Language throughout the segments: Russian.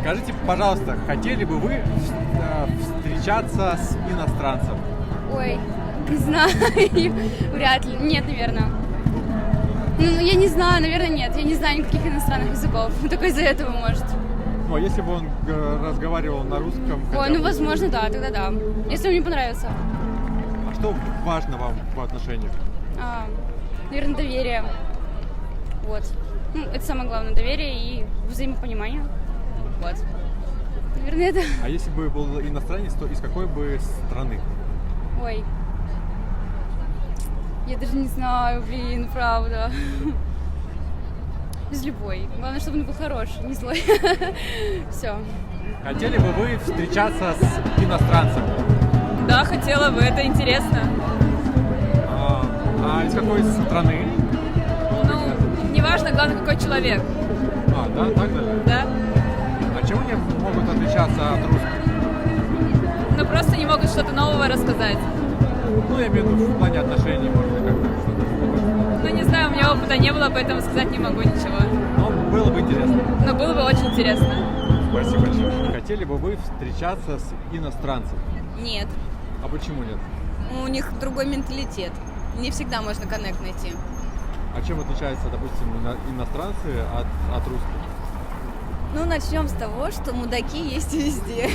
Скажите, пожалуйста, хотели бы вы встречаться с иностранцем? Ой, не знаю, вряд ли. Нет, наверное. Ну, я не знаю, наверное, нет. Я не знаю никаких иностранных языков. Только из-за этого, может. Ну, а если бы он разговаривал на русском? Ой, ну, возможно, да, тогда да. Если он мне понравится. А что важно вам в отношениях? Наверное, доверие. Вот. Ну, это самое главное, доверие и взаимопонимание. Вот. Наверное, это. А если бы был иностранец, то из какой бы страны? Ой. Я даже не знаю, блин, правда. Из любой. Главное, чтобы он был хороший, не злой. Все. Хотели бы вы встречаться с иностранцем? Да, хотела бы, это интересно. А из какой страны? Ну, неважно, главное, какой человек. Да, так далее? Да. А чем они могут отличаться от русских? Ну, просто не могут что-то нового рассказать. Ну, я имею в виду в плане отношений, может быть, как-то что-то. Ну, не знаю, у меня опыта не было, поэтому сказать не могу ничего. Но было бы интересно. Но было бы очень интересно. Спасибо большое. Хотели бы вы встречаться с иностранцем? Нет. А почему нет? У них другой менталитет. Не всегда можно коннект найти. А чем отличаются, допустим, иностранцы от русских? Ну, начнем с того, что мудаки есть везде.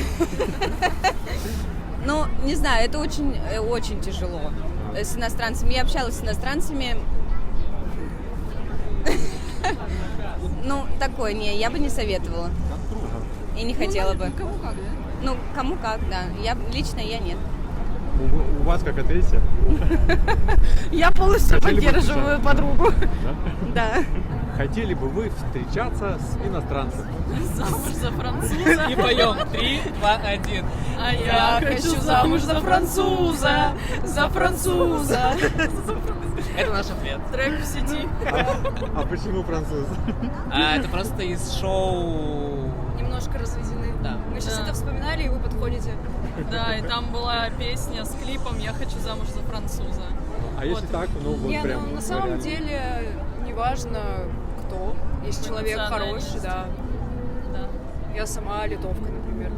Ну, не знаю, это очень тяжело с иностранцами. Я общалась с иностранцами. Ну, такое, я бы не советовала. И не хотела бы. Кому как, да? Ну, кому как, да. Лично я нет. У вас как ответите? Я полностью Хотели бы поддерживаю подругу. Да. Хотели бы вы встречаться с иностранцем? Замуж за француза. И поем 3, 2, 1. А я хочу замуж за француза. За француза. Это наш ответ. Трек в сети. А почему француз? Это просто из шоу... Немножко разведены. Да. Мы сейчас Да. это вспоминали, и вы подходите. Да, и там была песня с клипом «Я хочу замуж за француза». А если Вот. так, ну вот Не, прям... ну на самом реально. деле, неважно кто, если человек Национальность. хороший, да. Да. Я сама литовка, например.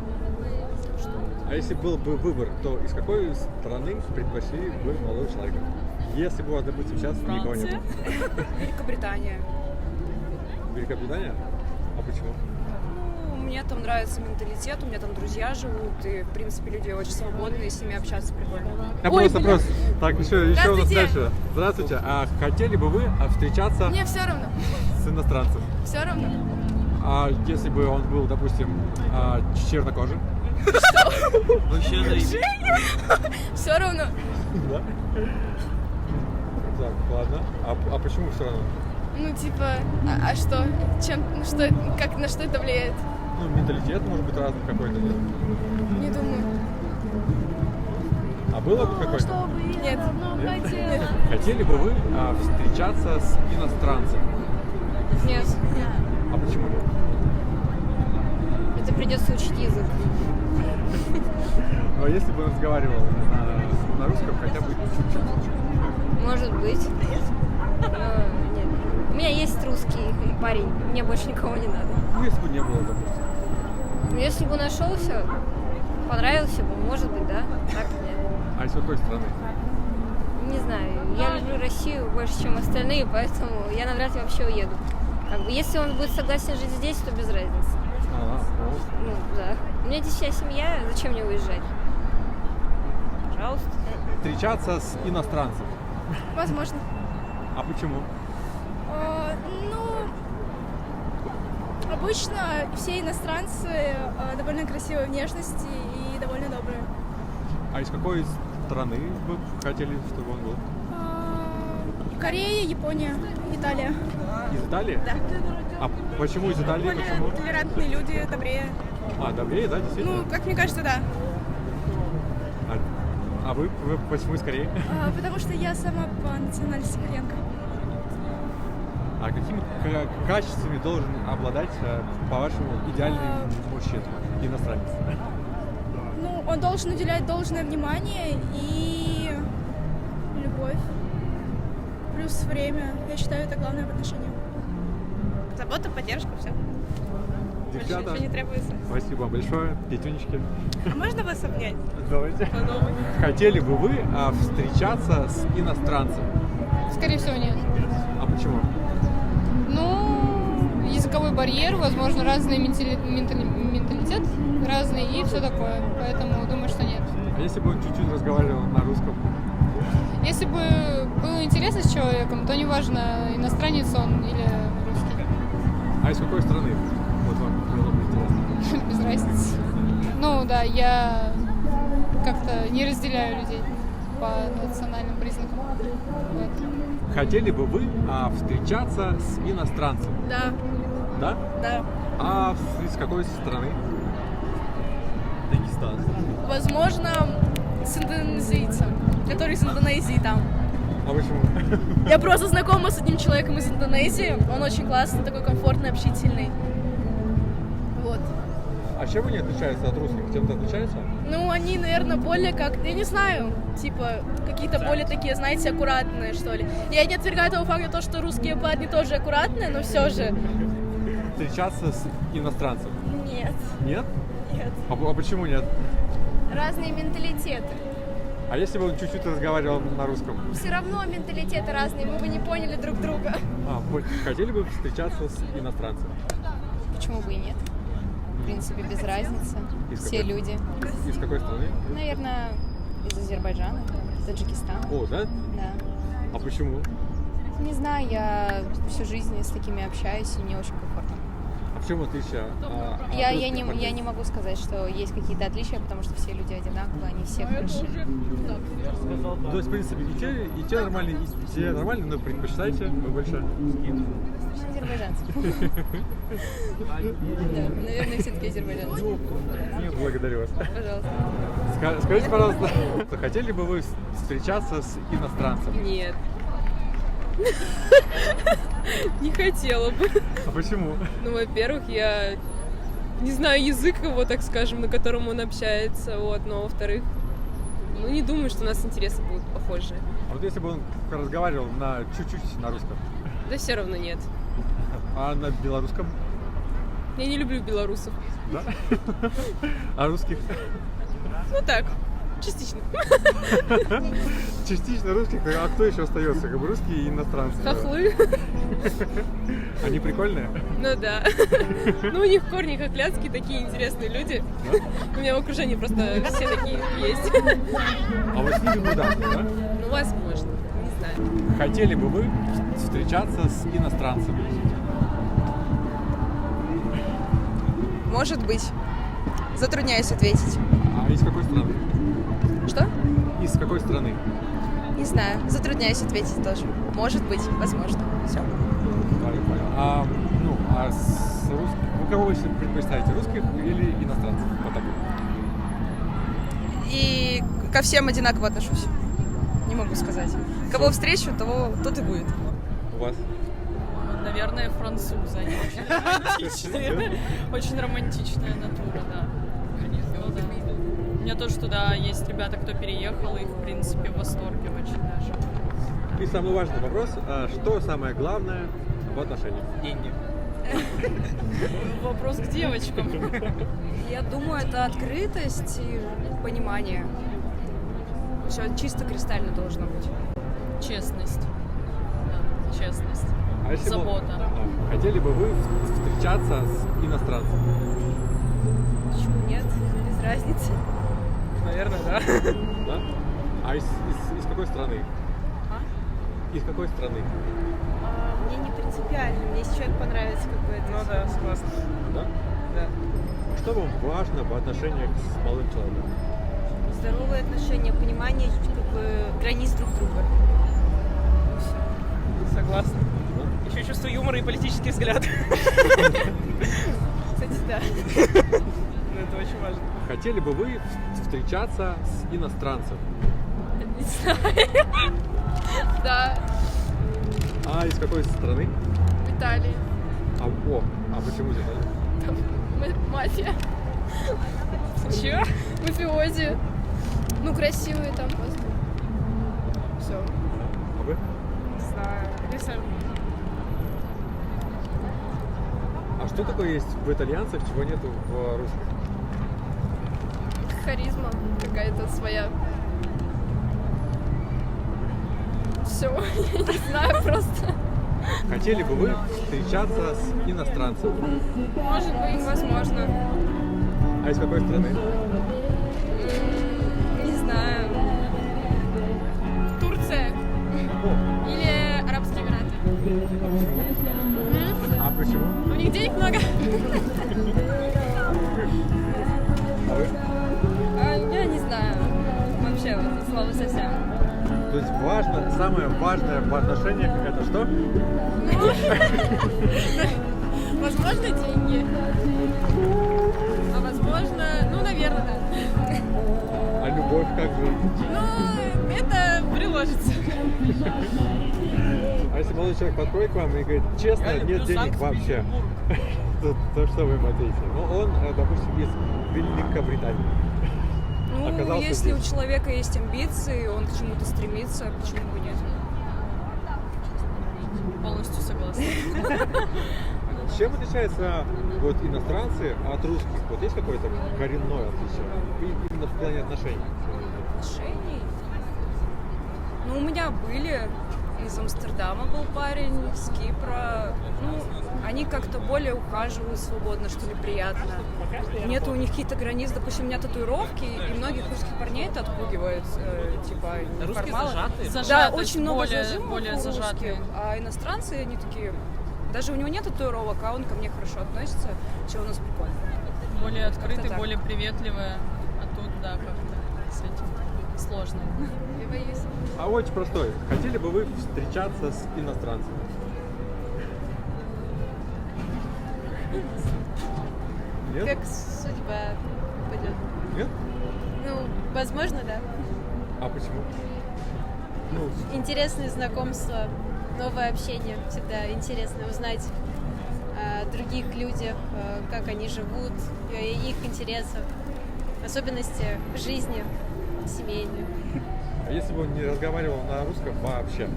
А если был бы выбор, то из какой страны предпочли бы молодого человека? Если бы у вас, допустим, сейчас никого не было. Великобритания. Великобритания? А почему? Ну, мне там нравится менталитет, у меня там друзья живут, и, в принципе, люди очень свободные, с ними общаться прикольно. Вопрос. Так, еще у нас Здравствуйте. дальше. Здравствуйте. А хотели бы вы встречаться Мне все равно. с иностранцем? Все равно. А если бы он был, допустим, чернокожий? Мужчина. Все равно. Да. Так, ладно. А почему все равно? Ну, типа, а что? На что это влияет? Ну, менталитет может быть разный какой-то, нет? Не думаю. А было бы какой-то? Нет. Нет? Хотели бы вы встречаться с иностранцем? Нет. А почему нет? Это придется учить язык. Ну, а если бы он разговаривал на русском, хотя бы чуть-чуть? Может быть. Нет. У меня есть русский парень, мне больше никого не надо. Ну, если бы не было, допустим. Но если бы нашелся, понравился бы, может быть, да. Так нет. А из какой страны? Не знаю. Я люблю Россию больше, чем остальные, поэтому я навряд ли вообще уеду. Как бы, если он будет согласен жить здесь, то без разницы. Ну, да. У меня здесь вся семья, зачем мне уезжать? Пожалуйста. Встречаться с иностранцем. Возможно. А почему? Обычно все иностранцы довольно красивой внешности и довольно добрые. А из какой страны вы хотели, чтобы он был? Корея, Япония, Италия. Из Италии? Да. А почему из Италии? Более Почему? толерантные люди, добрее. Добрее, да, действительно? Ну, как мне кажется, да. А вы почему из Кореи? Потому что я сама по национальности кореянка. А какими качествами должен обладать, по-вашему, идеальный мужчина, иностранец? Ну, он должен уделять должное внимание и любовь. Плюс время. Я считаю, это главное в отношениях. Забота, поддержка, все. Девчата, Ничего не требуется. спасибо большое. Пятюнечки. А можно вас обнять? Давайте. Хотели бы вы встречаться с иностранцем? Скорее всего, нет. А почему? Ну, языковой барьер, возможно, разный менталитет, разный и все такое. Поэтому думаю, что нет. А если бы он чуть-чуть разговаривал на русском? Если бы было интересно с человеком, то неважно, иностранец он или русский. А из какой страны? Вот вам было бы интересно. Без разницы. Ну да, я как-то не разделяю людей по национальным признакам. Вот. Хотели бы вы встречаться с иностранцем? Да, Да? да. А из какой страны? Дагестан. Возможно, с индонезийцем, который из Индонезии там. А почему? Я просто знакома с одним человеком из Индонезии. Он очень классный, такой комфортный, общительный. Вот. А чем они отличаются от русских? Чем-то отличаются? Ну, они, наверное, более как, я не знаю, типа, какие-то более такие, знаете, аккуратные, что ли. Я не отвергаю того факта, то, что русские парни тоже аккуратные, но все же. Встречаться с иностранцем? Нет. Нет? Нет. А почему нет? Разные менталитеты. А если бы он чуть-чуть разговаривал на русском? Все равно менталитеты разные, мы бы не поняли друг друга. Хотели бы встречаться с иностранцем? Почему бы и нет? В принципе, без разницы. Все люди. Из какой страны? Наверное, из Азербайджана, Таджикистана. О, да? Да. А почему? Не знаю, я всю жизнь с такими общаюсь, и мне очень комфортно. А в чем отличие? Я не могу сказать, что есть какие-то отличия, потому что все люди одинаковые, они все хороши. То есть, в принципе, и те нормальные, и те нормальные, но предпочитаете вы больше? Азербайджанцы. Да, наверное, все-таки азербайджанцы. Благодарю вас. Пожалуйста. Скажите, пожалуйста, хотели бы вы встречаться с иностранцем? Нет. Не хотела бы. А почему? Ну, во-первых, я не знаю язык его, так скажем, на котором он общается, вот, но во-вторых, ну, не думаю, что у нас интересы будут похожи. А вот если бы он разговаривал на чуть-чуть на русском? Да все равно нет. А на белорусском? Я не люблю белорусов. Да? А русских? Ну так, частично. Частично русских, а кто еще остается? Как бы русские и иностранцы. Хохлы. Они прикольные? Ну да. Ну у них корни хохлядские, такие интересные люди. У меня в окружении просто все такие есть. А вот с ними куда? Да? Ну, возможно, не знаю. Хотели бы вы встречаться с иностранцем? Может быть. Затрудняюсь ответить. А из какой страны? Что? Из какой страны? Не знаю. Затрудняюсь ответить тоже. Может быть. Возможно. Все. Да, я понял. А с русских? Вы кого вы предпочитаете, русских или иностранцев? Вот так вот. И ко всем одинаково отношусь. Не могу сказать. Кого встречу, тот и будет. У вас? Наверное, французы. Они очень романтичные. Очень романтичная натура, да. Ну, да. У меня тоже туда есть ребята, кто переехал, и, в принципе, в восторге очень даже. И самый важный вопрос. Что самое главное в отношениях? Деньги. Вопрос к девочкам. Я думаю, это открытость и понимание. Все чисто кристально должно быть. Честность. Да, честность. А если бы- Забота. Хотели бы вы встречаться с иностранцем? Почему нет? Без разницы. Наверное, да. Да? А из какой страны? Из какой страны? Мне не принципиально. Мне если человек понравится какой-то. Ну да, согласна. Да? Да. Что вам важно в отношениях с молодым человеком? Здоровые отношения, понимание как бы границ друг друга. Согласна. Еще чувство юмора и политический взгляд. Кстати, да. Ну, это очень важно. Хотели бы вы встречаться с иностранцем? Не знаю. Да. А из какой страны? В Италии. А почему здесь? Мафия. Че? Мафиози. Ну, красивые там просто. Все. А вы? Не знаю. что такое есть в итальянцах, чего нету в русских? Харизма какая-то своя. Все, я не знаю просто. Хотели бы вы встречаться с иностранцем? Может быть, возможно. А из какой страны? Не знаю. Турция О, или Арабские Эмираты. а почему? У них денег много. А вы? Я не знаю. Вообще, вот, слово совсем. То есть важно, самое важное в отношениях это что? Возможно, деньги. А возможно, ну, наверное, да. А любовь как же? Ну, это приложится. А если молодой человек подходит к вам и говорит, честно, нет денег вообще, то что вы ему ответите? Ну, он, допустим, из Великобритании. Ну, Оказался если здесь. у человека есть амбиции, он к чему-то стремится, почему бы нет? Полностью согласна. Чем отличаются вот иностранцы от русских? Вот есть какое-то коренное отличие? Именно в плане отношений. Отношений? Ну, у меня были, из Амстердама был парень, с Кипра. Ну, они как-то более ухаживают свободно, что ли, приятно. Нет у них каких-то границ. Допустим, у меня татуировки, и многих русских парней это отпугивает, типа, Русские неформалы. зажатые? Да, Зажатость, очень много более- зажимов более у русских, зажатые. а иностранцы, они такие... Даже у него нет татуировок, а он ко мне хорошо относится, чего у нас прикольно. Более открытый, Как-то так. более приветливая. А тут, да, как-то с этим сложно. Я боюсь. А очень простой. Хотели бы вы встречаться с иностранцем? Нет? Как судьба пойдет. Нет? Ну, возможно, да. А почему? Ну, Интересные знакомства, новое общение. Всегда интересно узнать о других людях, как они живут, их интересах, особенности жизни семейной. а если бы он не разговаривал на русском вообще?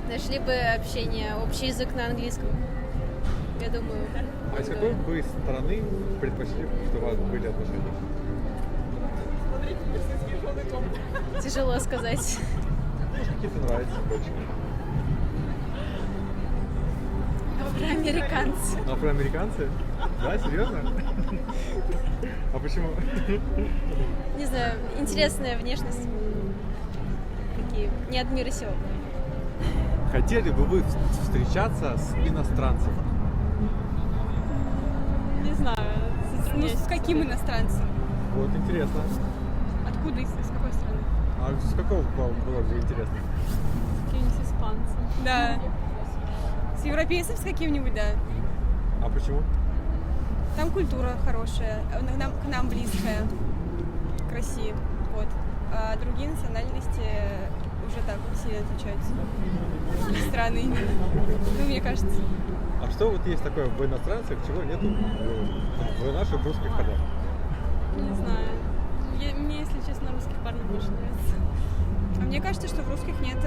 Нашли бы общение, общий язык на английском. Я думаю. А из какой бы страны предпочли, что у вас были отношения? Тяжело сказать. Может, какие-то нравятся больше? Афроамериканцы. Афроамериканцы? Да, серьезно? А почему? Не знаю, интересная внешность. Такие, не от мира сего. Хотели бы вы встречаться с иностранцем? Не знаю. Ну, с каким иностранцем? Вот интересно. Откуда, из какой страны? А с какого вам было бы интересно? Какие-нибудь испанцы. Да. С европейцем с каким-нибудь, да. А почему? Там культура хорошая, к нам близкая, к России. Вот. А другие национальности уже так сильно отличаются. Страны. Ну, мне кажется. А что вот есть такое в иностранцах, чего нету в наших русских парнях? Не знаю. Мне, если честно, русских парней больше нравится. А мне кажется, что в русских нет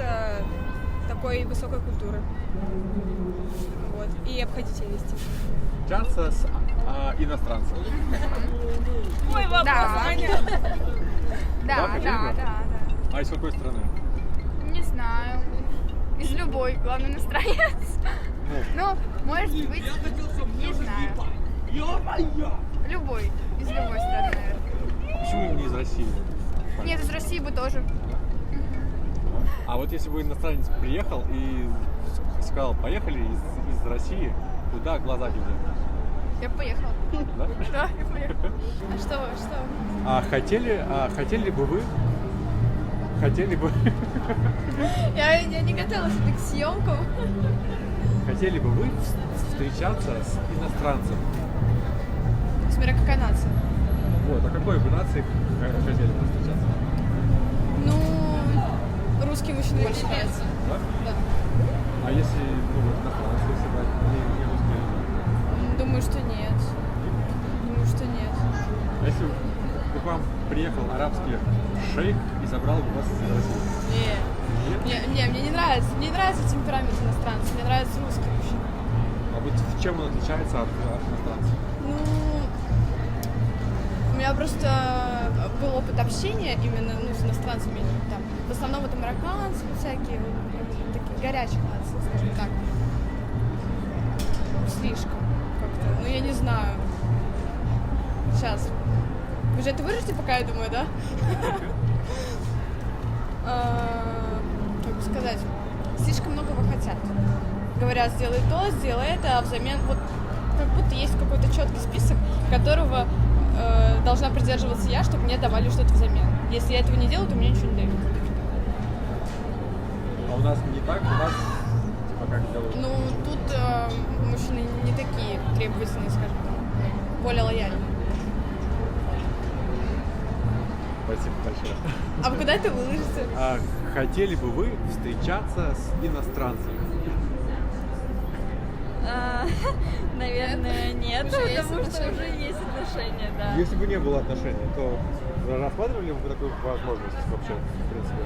такой высокой культуры. Вот. И обходительности. Встречаться с иностранцем. Мой вопрос, Аня. Да, хотели бы? А из какой страны? Не знаю. Из любой, главное, иностранец. Ну, может быть, не знаю. Любой, из любой страны, наверное. Почему не из России? Нет, из России бы тоже. А вот если бы иностранец приехал и сказал, поехали из России, куда глаза глядят? Я поехала. Да? Да, я поехала. А что? А хотели бы вы? Хотели бы? Я не готовилась к съемкам. Хотели бы вы встречаться с иностранцем? Смотря какая нация. Вот, а какой бы нации хотели бы встречаться? Ну, русские мужчины больше нравятся. Да? Да. А если, ну, вот иностранцы, если брать, не русские? Думаю, что нет. Думаю, что нет. А если бы к вам приехал арабский шейх и забрал бы вас из России? Не, мне не нравится. Мне не нравится темперамент иностранцев. Мне нравятся русские мужчины. А вот чем он отличается от иностранцев? Ну, у меня просто был опыт общения именно с иностранцами. Там, в основном это марокканцы всякие, вот, такие горячих наций, скажем так. Слишком как-то. Ну, я не знаю. Сейчас. Вы же это вырежете, пока я думаю, да? Как бы сказать, слишком многого хотят. Говорят, сделай то, сделай это, а взамен вот как будто есть какой-то четкий список, которого должна придерживаться я, чтобы мне давали что-то взамен. Если я этого не делаю, то мне ничего не дают. А у нас не так, у нас типа как делают? Ну, тут мужчины не такие требовательные, скажем так, более лояльные. Спасибо большое. А вы куда это выложите? А хотели бы вы встречаться с иностранцами? Наверное, нет, Уже есть потому что отношения. уже есть отношения, да. Если бы не было отношений, то рассматривали бы вы такую возможность вообще, в принципе?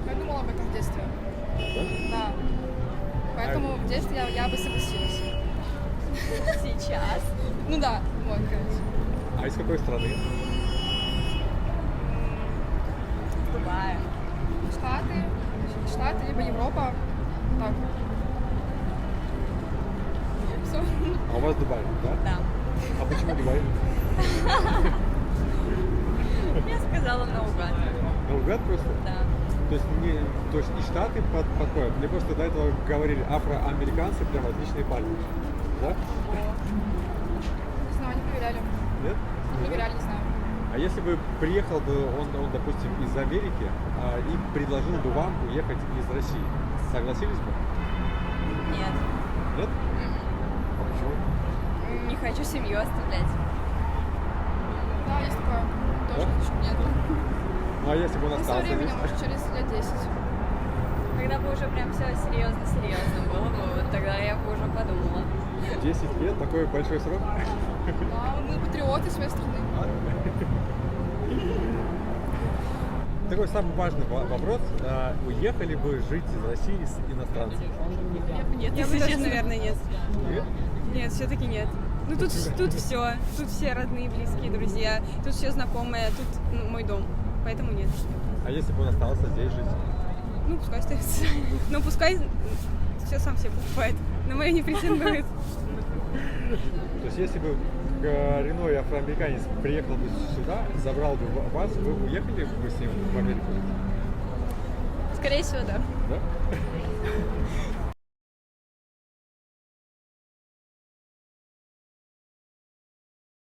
Я думала об этом в детстве. Да? Да. Поэтому в детстве я бы согласилась. Сейчас. Ну да, вот, короче. А из какой страны? Дубай. Штаты, либо Европа. Так. Все. А у вас Дубай, да? Да. А почему Дубай? Я сказала наугад. Наугад просто? Да. То есть и Штаты подходят. Мне просто до этого говорили, афроамериканцы прям отличные парни. Да? Не знаю, не проверяли. Нет? Не проверяли, не знаю. А если бы приехал бы он допустим, из Америки и предложил бы вам уехать из России, согласились бы? Нет. Нет? А почему? Не хочу семью оставлять. Да, есть такое. Тоже Да? хочу. Нет. Ну а если бы он Ну, со остался временем, здесь? может, через лет 10. Когда бы уже прям все серьезно было бы, вот тогда я бы уже подумала. 10 лет, такой большой срок? Да, мы патриоты своей страны. Такой самый важный вопрос. Уехали бы жить из России с иностранцем? Нет, Я бы если тоже, честно, наверное, нет. Нет? Нет, все-таки нет. Ну тут все. Тут все родные, близкие, друзья. Тут все знакомые. Тут мой дом. Поэтому нет. А если бы он остался здесь жить? Ну, пускай остается. Но пускай все сам себе покупает. На мое не претендует. То есть если бы коренной афроамериканец приехал бы сюда, забрал бы вас, вы уехали бы с ним в Америку? Скорее всего, да. Да?